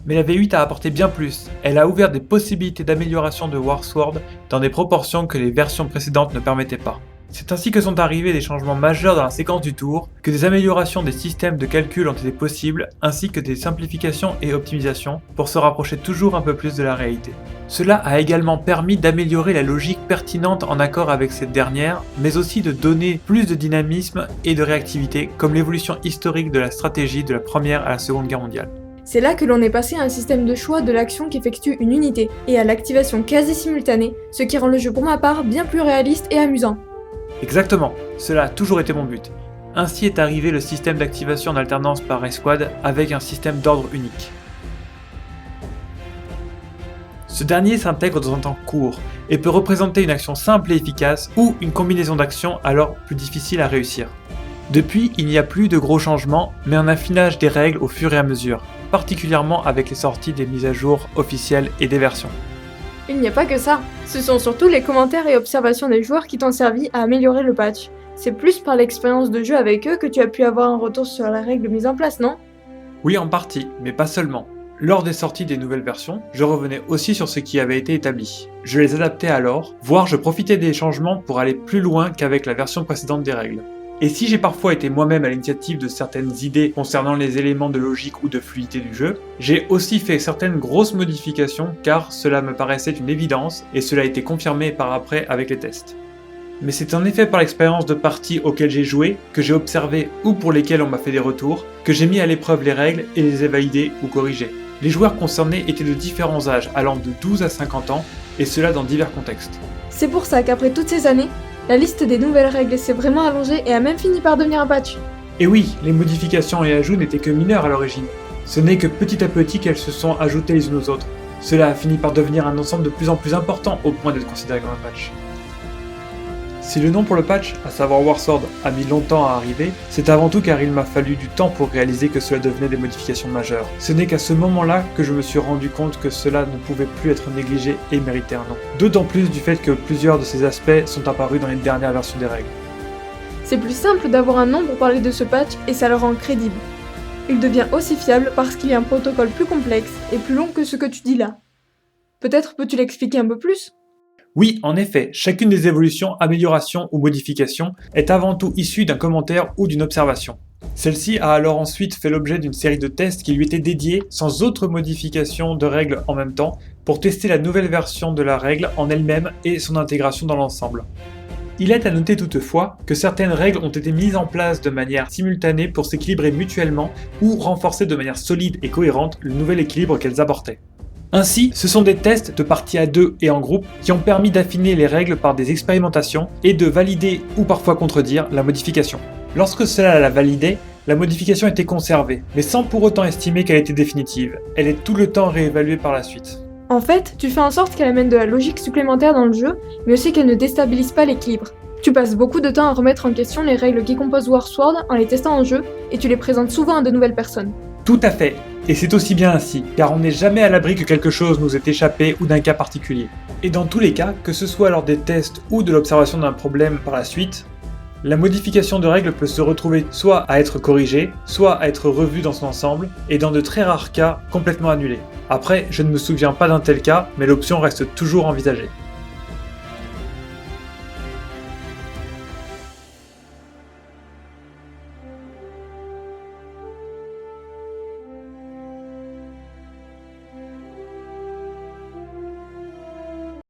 Mais la V8 a apporté bien plus. Elle a ouvert des possibilités d'amélioration de WarSword dans des proportions que les versions précédentes ne permettaient pas. C'est ainsi que sont arrivés des changements majeurs dans la séquence du tour, que des améliorations des systèmes de calcul ont été possibles, ainsi que des simplifications et optimisations pour se rapprocher toujours un peu plus de la réalité. Cela a également permis d'améliorer la logique pertinente en accord avec cette dernière, mais aussi de donner plus de dynamisme et de réactivité, comme l'évolution historique de la stratégie de la Première à la Seconde Guerre mondiale. C'est là que l'on est passé à un système de choix de l'action qu'effectue une unité, et à l'activation quasi simultanée, ce qui rend le jeu pour ma part bien plus réaliste et amusant. Exactement, cela a toujours été mon but. Ainsi est arrivé le système d'activation en alternance par escouade avec un système d'ordre unique. Ce dernier s'intègre dans un temps court et peut représenter une action simple et efficace ou une combinaison d'actions alors plus difficile à réussir. Depuis, il n'y a plus de gros changements, mais un affinage des règles au fur et à mesure, particulièrement avec les sorties des mises à jour officielles et des versions. Il n'y a pas que ça, ce sont surtout les commentaires et observations des joueurs qui t'ont servi à améliorer le patch. C'est plus par l'expérience de jeu avec eux que tu as pu avoir un retour sur la règle mise en place, non ? Oui, en partie, mais pas seulement. Lors des sorties des nouvelles versions, je revenais aussi sur ce qui avait été établi. Je les adaptais alors, voire je profitais des changements pour aller plus loin qu'avec la version précédente des règles. Et si j'ai parfois été moi-même à l'initiative de certaines idées concernant les éléments de logique ou de fluidité du jeu, j'ai aussi fait certaines grosses modifications car cela me paraissait une évidence et cela a été confirmé par après avec les tests. Mais c'est en effet par l'expérience de parties auxquelles j'ai joué, que j'ai observé ou pour lesquelles on m'a fait des retours, que j'ai mis à l'épreuve les règles et les ai validées ou corrigées. Les joueurs concernés étaient de différents âges, allant de 12 à 50 ans, et cela dans divers contextes. C'est pour ça qu'après toutes ces années, la liste des nouvelles règles s'est vraiment allongée et a même fini par devenir un patch. Et oui, les modifications et ajouts n'étaient que mineurs à l'origine. Ce n'est que petit à petit qu'elles se sont ajoutées les unes aux autres. Cela a fini par devenir un ensemble de plus en plus important au point d'être considéré comme un patch. Si le nom pour le patch, à savoir WarSword, a mis longtemps à arriver, c'est avant tout car il m'a fallu du temps pour réaliser que cela devenait des modifications majeures. Ce n'est qu'à ce moment-là que je me suis rendu compte que cela ne pouvait plus être négligé et méritait un nom. D'autant plus du fait que plusieurs de ces aspects sont apparus dans les dernières versions des règles. C'est plus simple d'avoir un nom pour parler de ce patch et ça le rend crédible. Il devient aussi fiable parce qu'il y a un protocole plus complexe et plus long que ce que tu dis là. Peut-être peux-tu l'expliquer un peu plus ? Oui, en effet, chacune des évolutions, améliorations ou modifications est avant tout issue d'un commentaire ou d'une observation. Celle-ci a alors ensuite fait l'objet d'une série de tests qui lui étaient dédiés, sans autre modification de règles en même temps, pour tester la nouvelle version de la règle en elle-même et son intégration dans l'ensemble. Il est à noter toutefois que certaines règles ont été mises en place de manière simultanée pour s'équilibrer mutuellement ou renforcer de manière solide et cohérente le nouvel équilibre qu'elles apportaient. Ainsi, ce sont des tests de parties à deux et en groupe qui ont permis d'affiner les règles par des expérimentations et de valider ou parfois contredire la modification. Lorsque cela l'a validée, la modification était conservée, mais sans pour autant estimer qu'elle était définitive. Elle est tout le temps réévaluée par la suite. En fait, tu fais en sorte qu'elle amène de la logique supplémentaire dans le jeu, mais aussi qu'elle ne déstabilise pas l'équilibre. Tu passes beaucoup de temps à remettre en question les règles qui composent WarSword en les testant en jeu, et tu les présentes souvent à de nouvelles personnes. Tout à fait. Et c'est aussi bien ainsi, car on n'est jamais à l'abri que quelque chose nous ait échappé ou d'un cas particulier. Et dans tous les cas, que ce soit lors des tests ou de l'observation d'un problème par la suite, la modification de règles peut se retrouver soit à être corrigée, soit à être revue dans son ensemble, et dans de très rares cas, complètement annulée. Après, je ne me souviens pas d'un tel cas, mais l'option reste toujours envisagée.